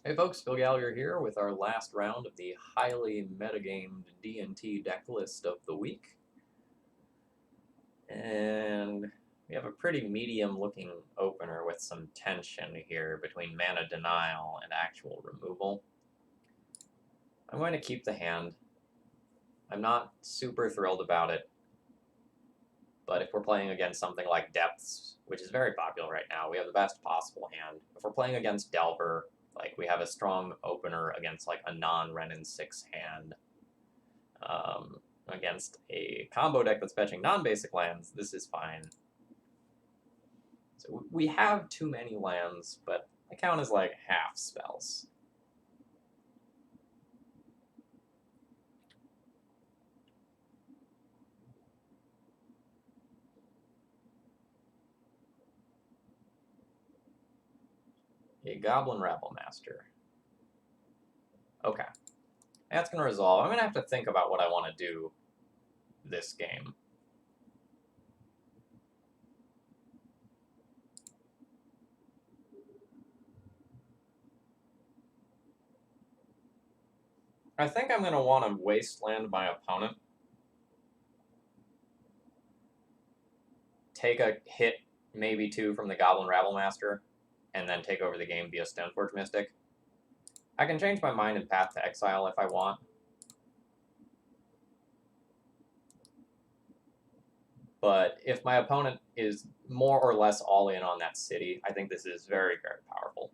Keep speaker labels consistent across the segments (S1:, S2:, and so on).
S1: Hey folks, Phil Gallagher here with our last round of the highly metagamed D&T deck list of the week. And we have a pretty medium looking opener with some tension here between mana denial and actual removal. I'm going to keep the hand. I'm not super thrilled about it, but if we're playing against something like Depths, which is very popular right now, we have the best possible hand. If we're playing against Delver, like we have a strong opener against like a non-Renin 6 hand. Against a combo deck that's fetching non-basic lands, this is fine. So we have too many lands, but I count as like half spells. A Goblin Rabble Master. Okay. That's going to resolve. I'm going to have to think about what I want to do this game. I think I'm going to want to wasteland my opponent. Take a hit, maybe two, from the Goblin Rabble Master, and then take over the game via Stoneforge Mystic. I can change my mind and Path to Exile if I want. But if my opponent is more or less all in on that city, I think this is very, very powerful.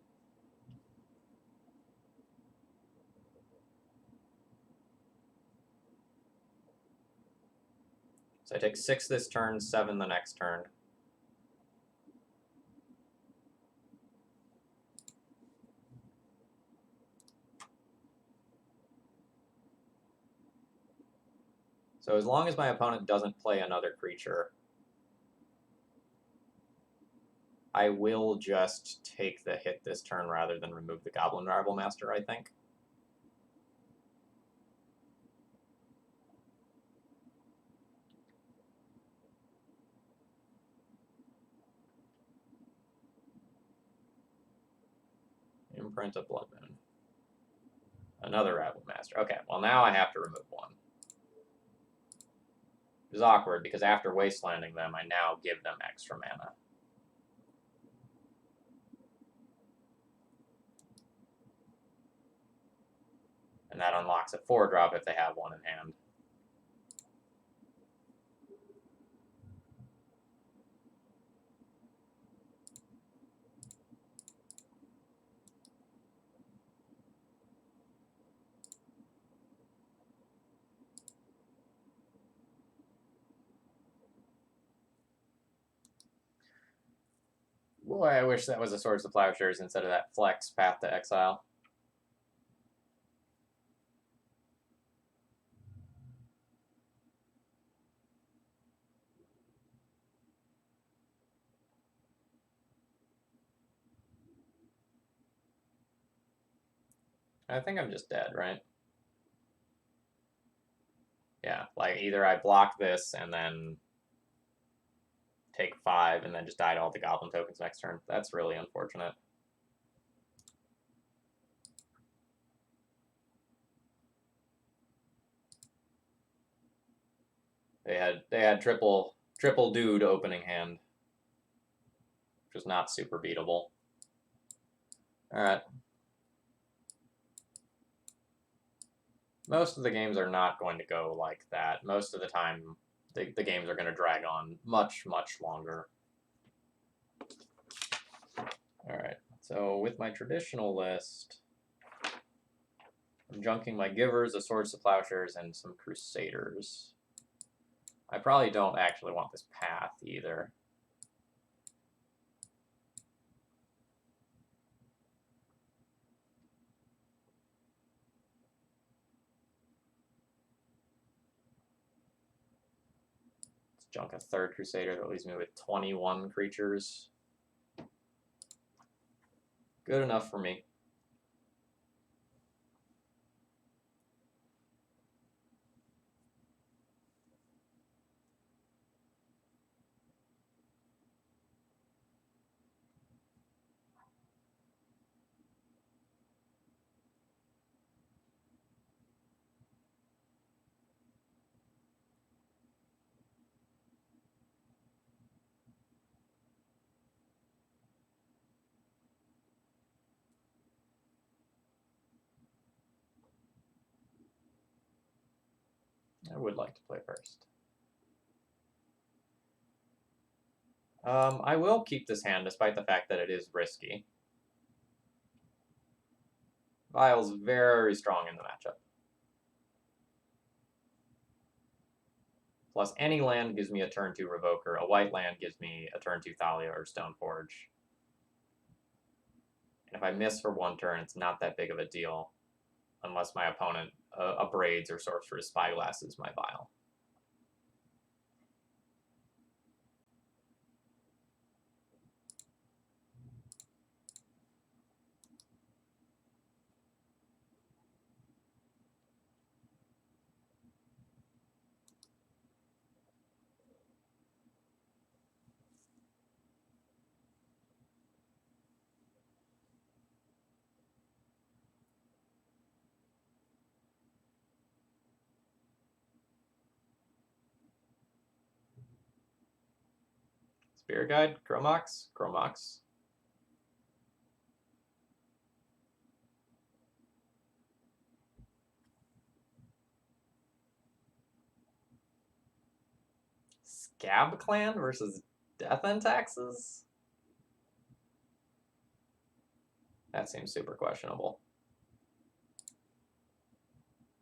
S1: So I take 6 this turn, 7 the next turn. So as long as my opponent doesn't play another creature, I will just take the hit this turn rather than remove the Goblin Rabble Master, I think. Imprint of Blood Moon. Another Rabble Master. Okay, well now I have to remove one. It is awkward because after wastelanding them, I now give them extra mana. And that unlocks a 4-drop if they have one in hand. Boy, I wish that was a Swords to Plowshares instead of that Flex Path to Exile. I think I'm just dead, right? Yeah, like either I block this and then take 5 and then just die to all the Goblin tokens next turn. That's really unfortunate. They had triple dude opening hand, which was not super beatable. All right. Most of the games are not going to go like that. Most of the time, the games are going to drag on much, much longer. All right. So with my traditional list, I'm junking my Givers, a Swords to Plowshares, and some Crusaders. I probably don't actually want this path either. Let's junk a 3rd Crusader. That leaves me with 21 creatures. Good enough for me. I would like to play first. I will keep this hand despite the fact that it is risky. Vial's very strong in the matchup. Plus, any land gives me a turn 2 Revoker. A white land gives me a turn 2 Thalia or Stoneforge. And if I miss for one turn, it's not that big of a deal, unless my opponent abrades or Sorcerous Spyglasses my Vial. Spirit Guide, Chromox, Chromox. Scab Clan versus Death and Taxes? That seems super questionable.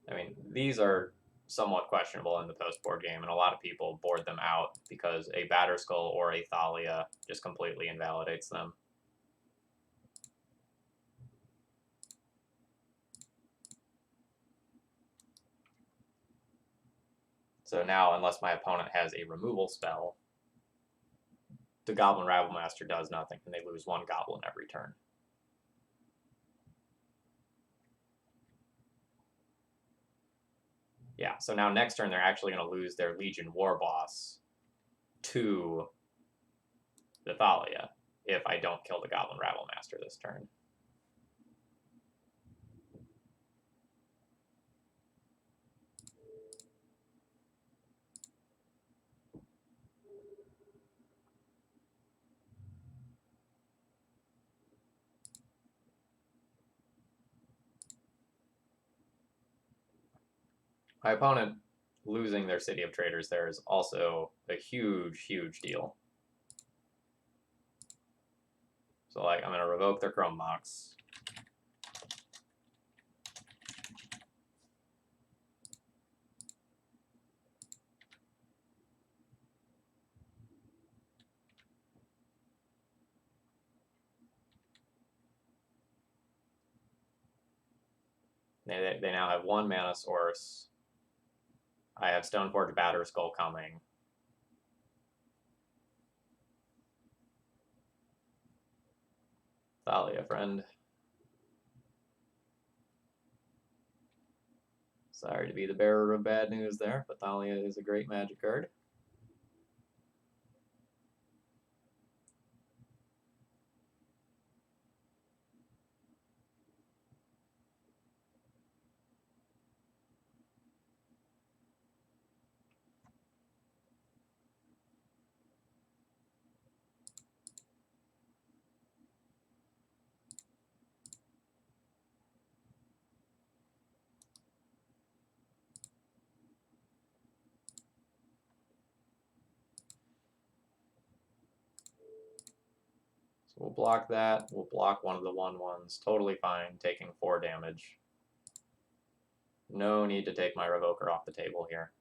S1: I mean, these are somewhat questionable in the post-board game, and a lot of people board them out because a Batterskull or a Thalia just completely invalidates them. So now, unless my opponent has a removal spell, the Goblin Rabblemaster does nothing, and they lose one goblin every turn. Yeah, so now next turn they're actually going to lose their Legion War Boss to the Thalia if I don't kill the Goblin Rabblemaster this turn. My opponent losing their City of Traders there is also a huge, huge deal. So, like, I'm going to revoke their Chrome Mox. They now have one mana source. I have Stoneforge Batterskull coming. Thalia, friend. Sorry to be the bearer of bad news there, but Thalia is a great Magic card. So we'll block that. We'll block one of the 1/1s. Totally fine, taking 4 damage. No need to take my Revoker off the table here.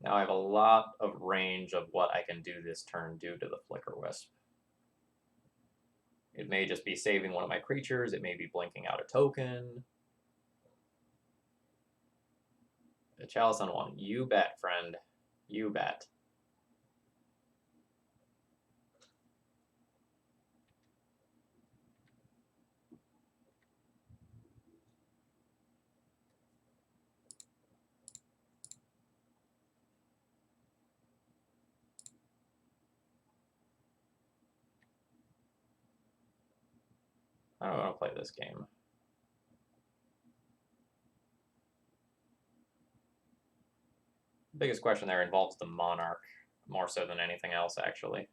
S1: Now I have a lot of range of what I can do this turn due to the Flicker Wisp. It may just be saving one of my creatures, it may be blinking out a token. A Chalice on 1. You bet, friend. You bet. I don't want to play this game. The biggest question there involves the monarch, more so than anything else, actually.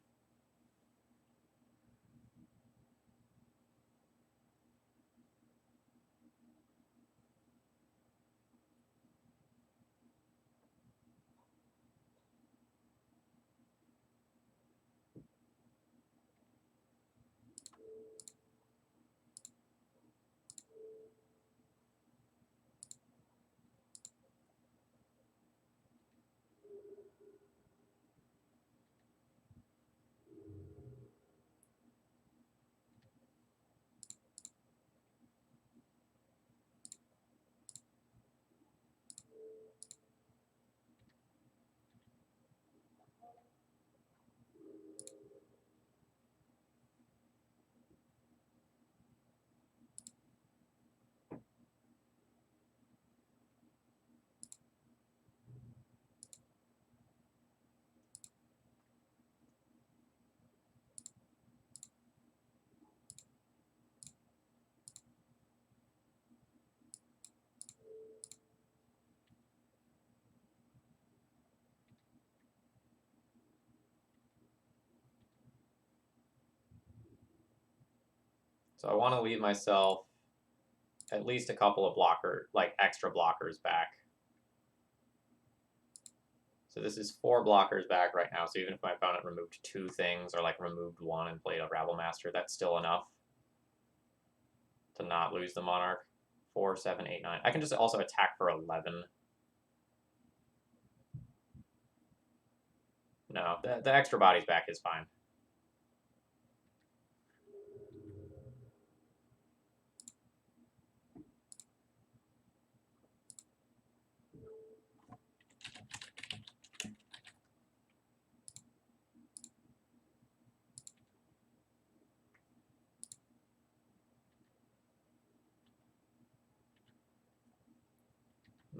S1: So I want to leave myself at least a couple of extra blockers back. So this is 4 blockers back right now, so even if my opponent removed 2 things, or like removed 1 and played a Rabble Master, that's still enough to not lose the Monarch. 4, 7, 8, 9. I can just also attack for 11. No, the extra bodies back is fine.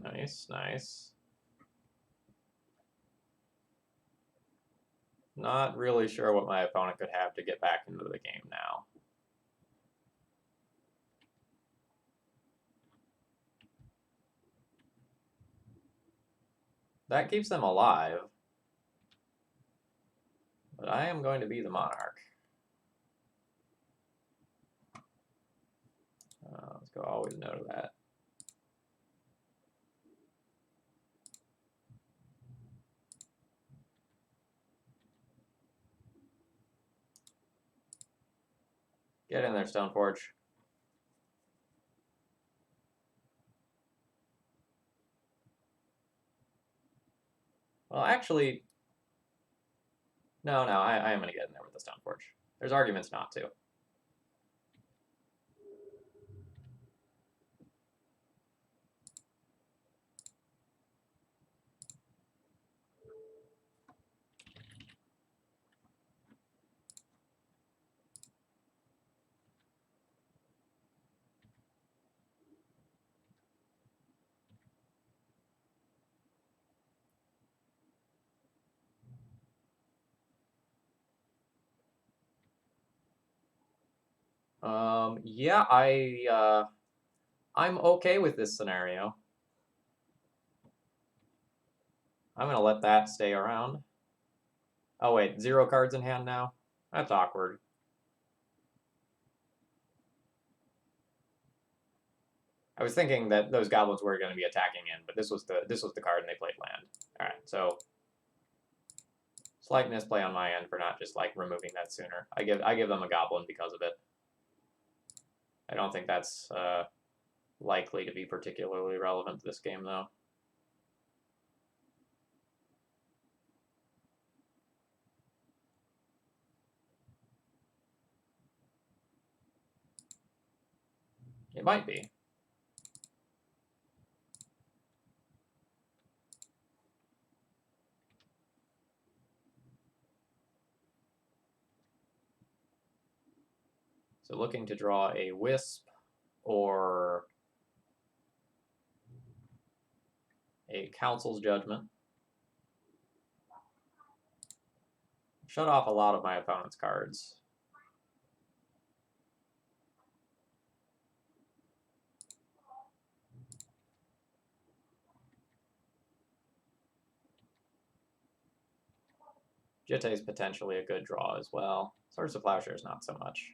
S1: Nice, nice. Not really sure what my opponent could have to get back into the game now. That keeps them alive. But I am going to be the Monarch. Let's go always no to that. Get in there, Stoneforge. Well, actually, no, I am going to get in there with the Stoneforge. There's arguments not to. Yeah, I'm okay with this scenario. I'm gonna let that stay around. Oh wait, 0 cards in hand now? That's awkward. I was thinking that those goblins were going to be attacking in, but this was the card and they played land. All right, so slight misplay on my end for not just like removing that sooner. I give them a goblin because of it. I don't think that's likely to be particularly relevant to this game though. It might be. So looking to draw a Wisp or a Council's Judgment. Shut off a lot of my opponent's cards. Jitte is potentially a good draw as well. Swords to Plowshares not so much.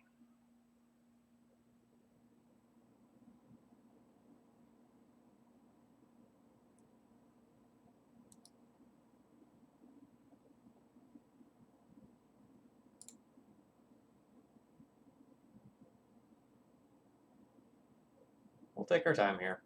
S1: We'll take our time here.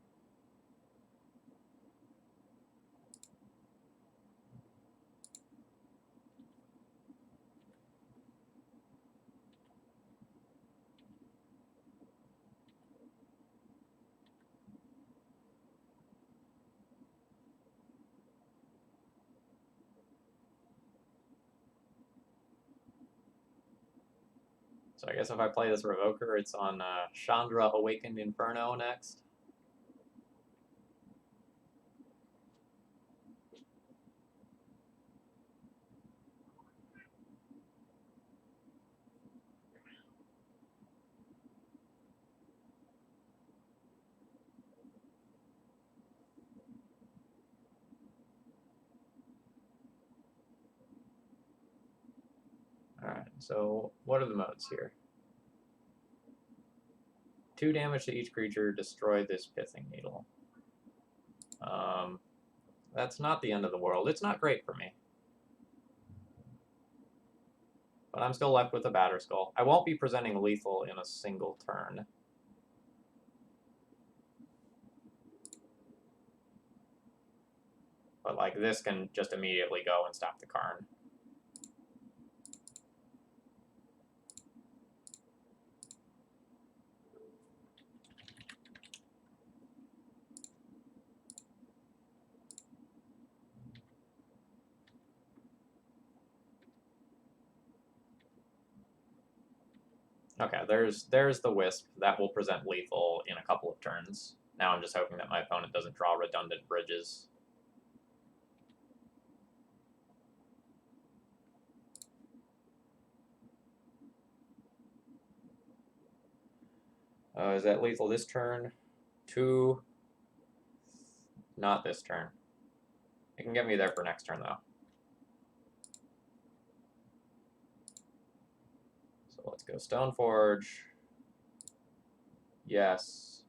S1: So I guess if I play this Revoker, it's on Chandra Awakened Inferno next. Alright, so what are the modes here? 2 damage to each creature, destroy this Pithing Needle. That's not the end of the world. It's not great for me. But I'm still left with a Batterskull. I won't be presenting lethal in a single turn. But like this can just immediately go and stop the Karn. Okay, there's the Wisp. That will present lethal in a couple of turns. Now I'm just hoping that my opponent doesn't draw redundant bridges. Is that lethal this turn? 2. Not this turn. It can get me there for next turn, though. So let's go Stoneforge. Yes.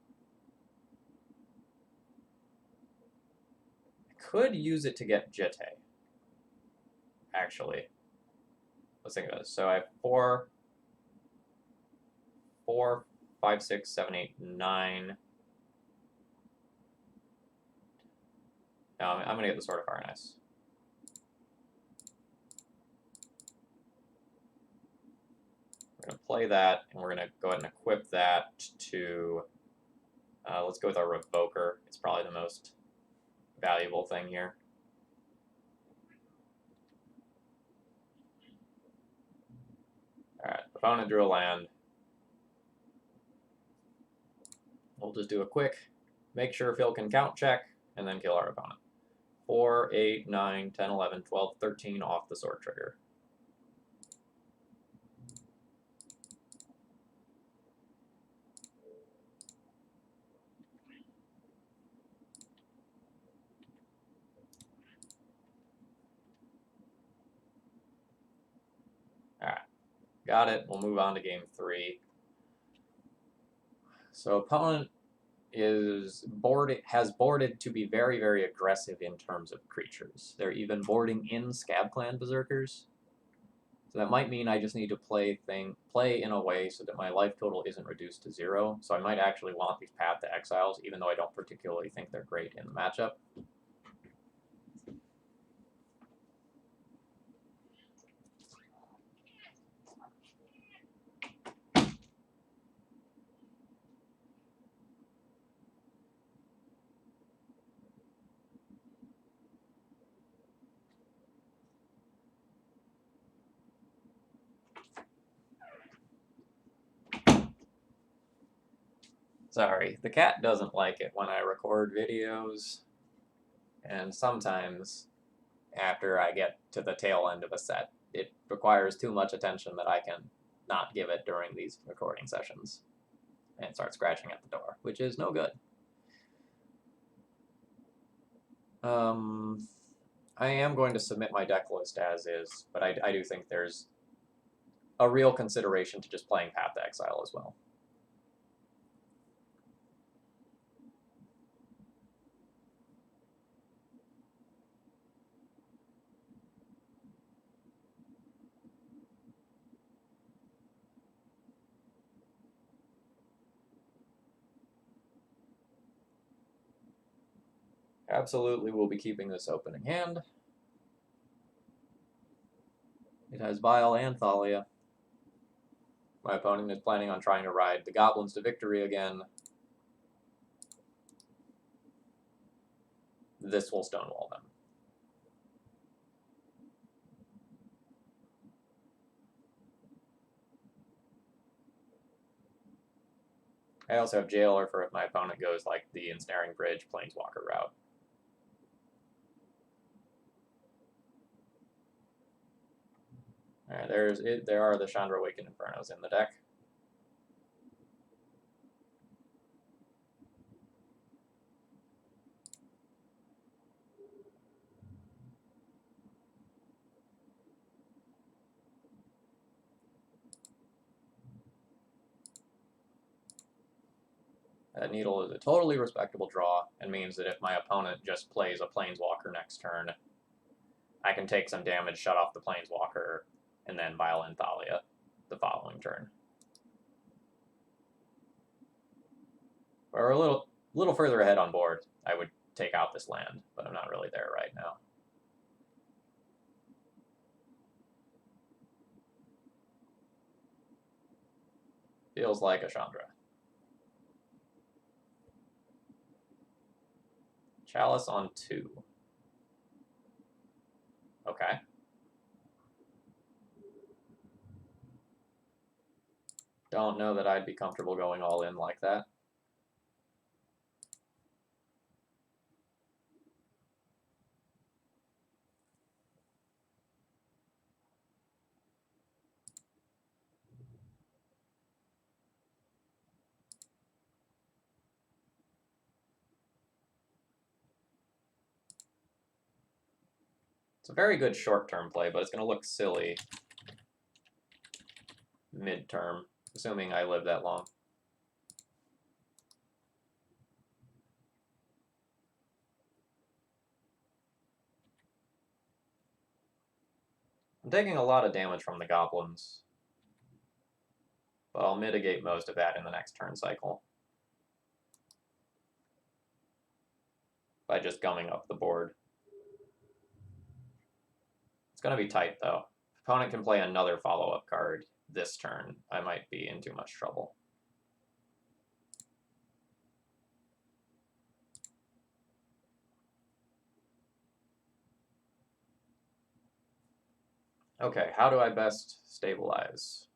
S1: I could use it to get Jitte. Actually. Let's think about this. So I have 4, 5, 6, 7, 8, 9. No, I'm going to get the Sword of Fire and Ice. We're going to play that, and we're going to go ahead and equip that to... let's go with our Revoker. It's probably the most valuable thing here. Alright, opponent drew a land. We'll just do a quick, make sure Phil can count check, and then kill our opponent. 4, 8, 9, 10, 11, 12, 13 off the sword trigger. Alright, got it. We'll move on to game 3. So opponent has boarded to be very, very aggressive in terms of creatures. They're even boarding in Scab Clan Berserkers. So that might mean I just need to play in a way so that my life total isn't reduced to 0. So I might actually want these Path to Exiles, even though I don't particularly think they're great in the matchup. Sorry, the cat doesn't like it when I record videos, and sometimes after I get to the tail end of a set, it requires too much attention that I can not give it during these recording sessions, and start scratching at the door, which is no good. I am going to submit my deck list as is, but I do think there's a real consideration to just playing Path to Exile as well. Absolutely, we'll be keeping this opening hand. It has Vile and Thalia. My opponent is planning on trying to ride the goblins to victory again. This will stonewall them. I also have Jailer for if my opponent goes like the Ensnaring Bridge Planeswalker route. Alright, there are the Chandra Awakened Infernos in the deck. That Needle is a totally respectable draw, and means that if my opponent just plays a Planeswalker next turn, I can take some damage, shut off the Planeswalker, and then Violent Thalia the following turn. We're a little further ahead on board, I would take out this land, but I'm not really there right now. Feels like a Chandra. Chalice on 2. Okay. Don't know that I'd be comfortable going all in like that. It's a very good short-term play, but it's going to look silly mid-term, assuming I live that long. I'm taking a lot of damage from the goblins, but I'll mitigate most of that in the next turn cycle by just gumming up the board. It's going to be tight, though. If opponent can play another follow-up card this turn, I might be in too much trouble. Okay, how do I best stabilize?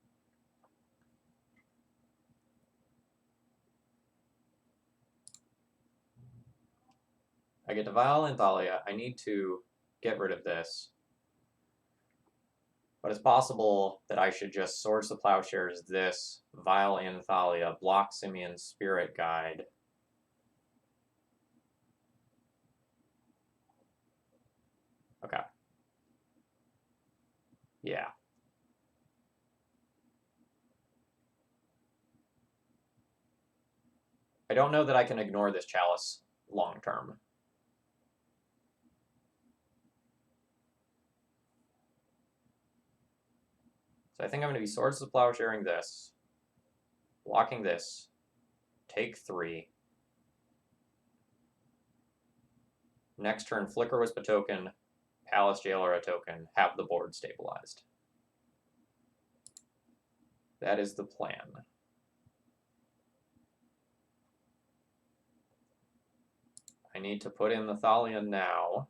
S1: I get to Vile and Thalia. I need to get rid of this. But it's possible that I should just Swords to Plowshares this, Vile and Thalia, block Simeon's Spirit Guide. Okay. Yeah. I don't know that I can ignore this Chalice long term. So I think I'm going to be Swords to Plowsharing this, blocking this, take 3. Next turn, Flicker Wisp a token, Palace Jailer a token, have the board stabilized. That is the plan. I need to put in the Thalia now.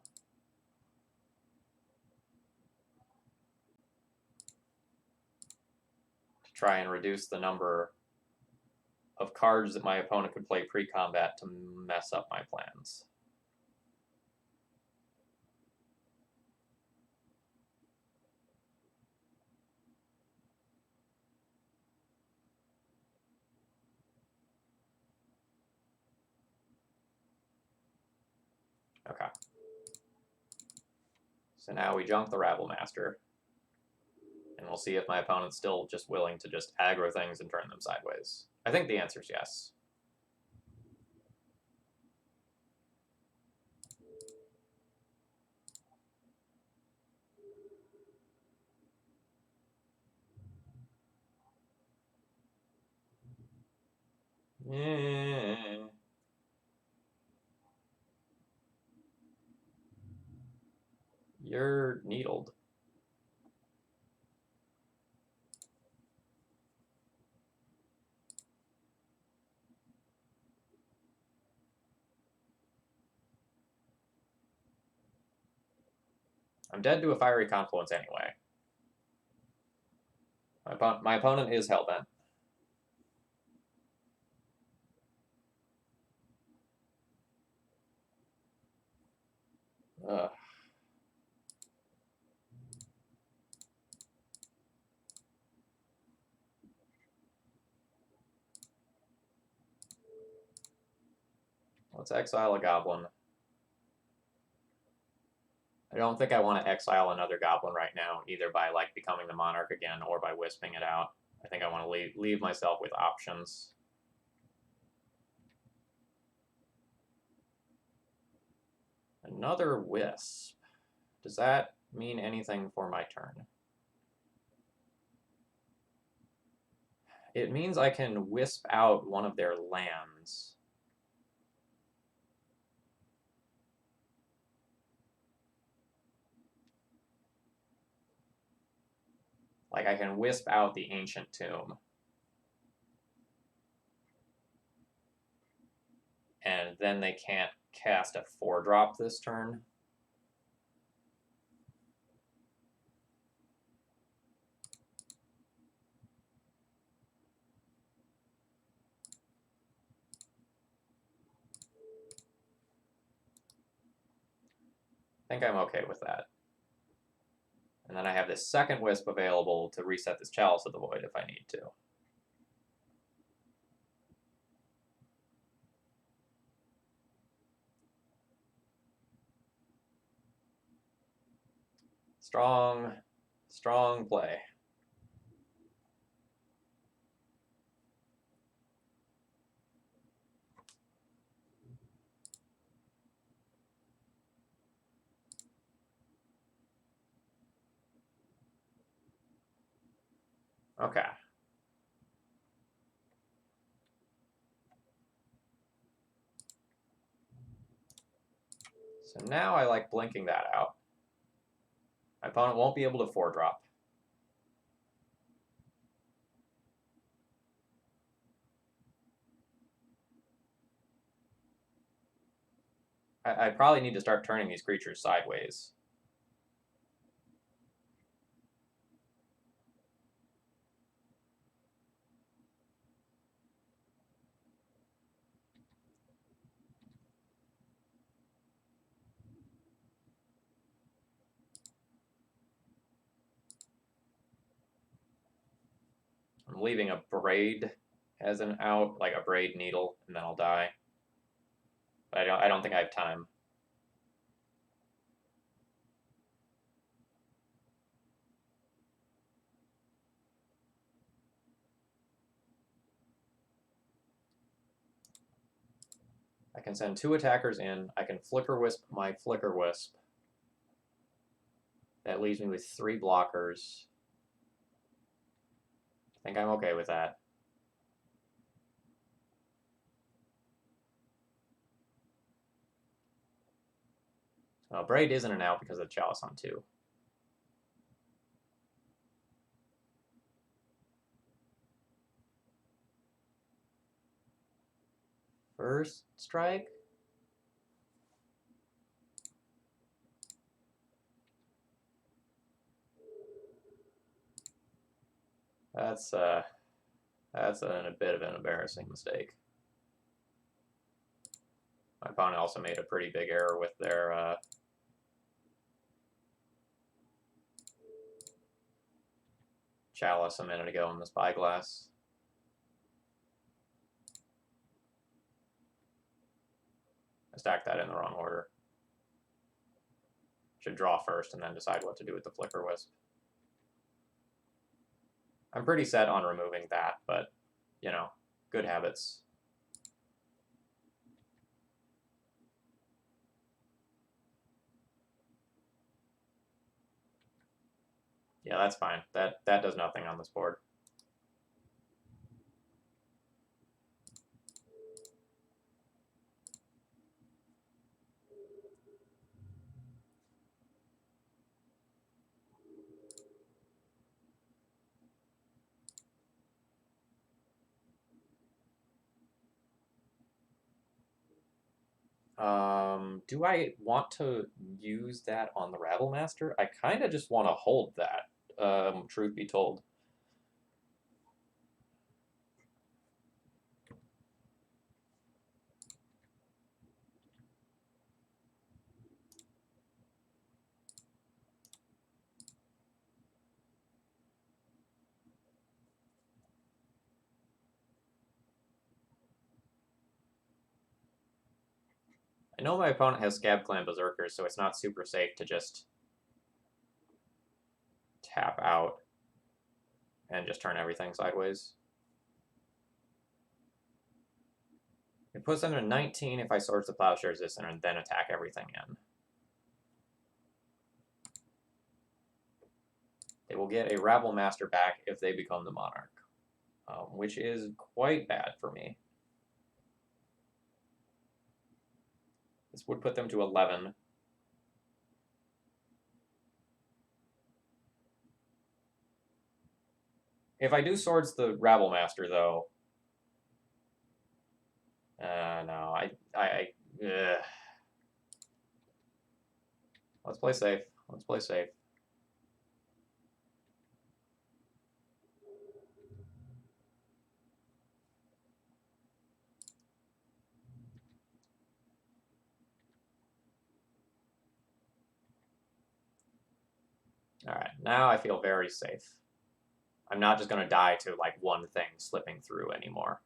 S1: To try and reduce the number of cards that my opponent could play pre-combat to mess up my plans. Okay. So now we junk the Rabble Master. And we'll see if my opponent's still just willing to just aggro things and turn them sideways. I think the answer is yes. You're needled. I'm dead to a fiery confluence anyway. My opponent is hellbent. Ugh. Let's exile a goblin. I don't think I want to exile another goblin right now, either by like becoming the monarch again or by wisping it out. I think I want to leave myself with options. Another wisp. Does that mean anything for my turn? It means I can wisp out one of their lands. Like, I can wisp out the Ancient Tomb. And then they can't cast a 4-drop this turn. I think I'm okay with that. And then I have this second wisp available to reset this Chalice of the Void if I need to. Strong play. Okay. So now I like blinking that out. My opponent won't be able to 4-drop. I probably need to start turning these creatures sideways. I'm leaving a braid as an out, like a braid needle, and then I'll die. But I don't think I have time. I can send 2 attackers in. I can Flicker Wisp my Flicker Wisp. That leaves me with 3 blockers. I think I'm okay with that. Braid isn't an out because of the Chalice on 2. First strike? That's a bit of an embarrassing mistake. My opponent also made a pretty big error with their Chalice a minute ago in the Spyglass. I stacked that in the wrong order. Should draw first and then decide what to do with the Flicker Wisp. I'm pretty set on removing that, but, you know, good habits. Yeah, that's fine. That does nothing on this board. Do I want to use that on the Rabble Master? I kind of just want to hold that, truth be told. I know my opponent has Scab Clan Berserkers, so it's not super safe to just tap out and just turn everything sideways. It puts them to 19 if I Swords to Plowshares this and then attack everything in. They will get a Rabble Master back if they become the Monarch, which is quite bad for me. This would put them to 11. If I do Swords the Rabble Master, though, no, let's play safe. Let's play safe. All right, now I feel very safe. I'm not just going to die to, like, one thing slipping through anymore.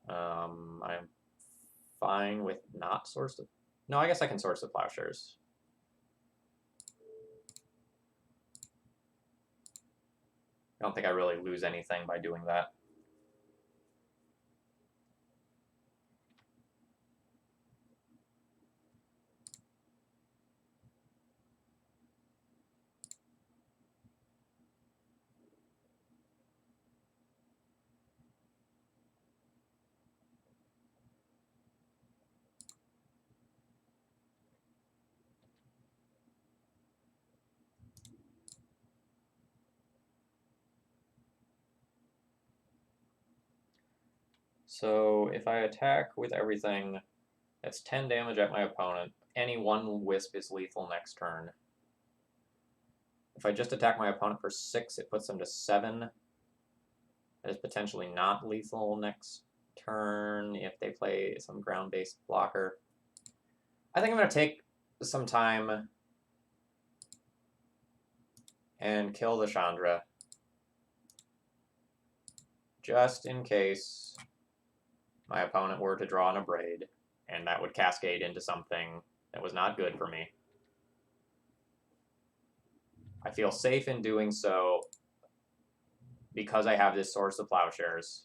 S1: I'm fine with not Swords to... No, I guess I can Swords to Plowshares. I don't think I really lose anything by doing that. So if I attack with everything, that's 10 damage at my opponent. Any one Wisp is lethal next turn. If I just attack my opponent for 6, it puts them to 7. That is potentially not lethal next turn if they play some ground-based blocker. I think I'm going to take some time and kill the Chandra, just in case my opponent were to draw an Abrade, and that would cascade into something that was not good for me. I feel safe in doing so because I have this Swords to Plowshares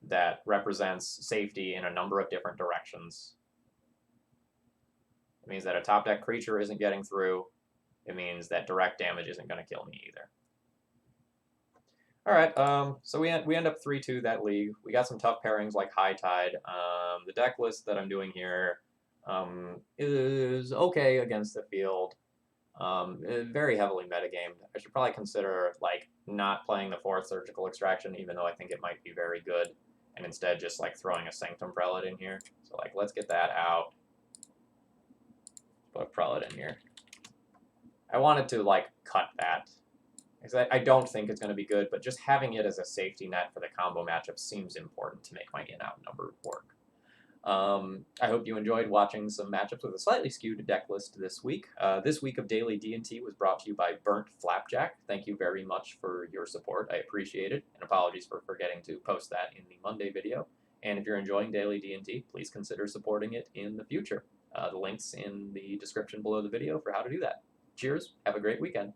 S1: that represents safety in a number of different directions. It means that a top deck creature isn't getting through. It means that direct damage isn't going to kill me either. All right, so we end up 3-2 that league. We got some tough pairings like High Tide. The deck list that I'm doing here is okay against the field. Very heavily metagamed. I should probably consider like not playing the 4th Surgical Extraction, even though I think it might be very good, and instead just like throwing a Sanctum Prelate in here. So like, let's get that out. Put a Prelate in here. I wanted to like cut that, because I don't think it's going to be good, but just having it as a safety net for the combo matchup seems important to make my in-out number work. I hope you enjoyed watching some matchups with a slightly skewed deck list this week. This week of Daily D&T was brought to you by Burnt Flapjack. Thank you very much for your support. I appreciate it, and apologies for forgetting to post that in the Monday video. And if you're enjoying Daily D&T, please consider supporting it in the future. The link's in the description below the video for how to do that. Cheers, have a great weekend.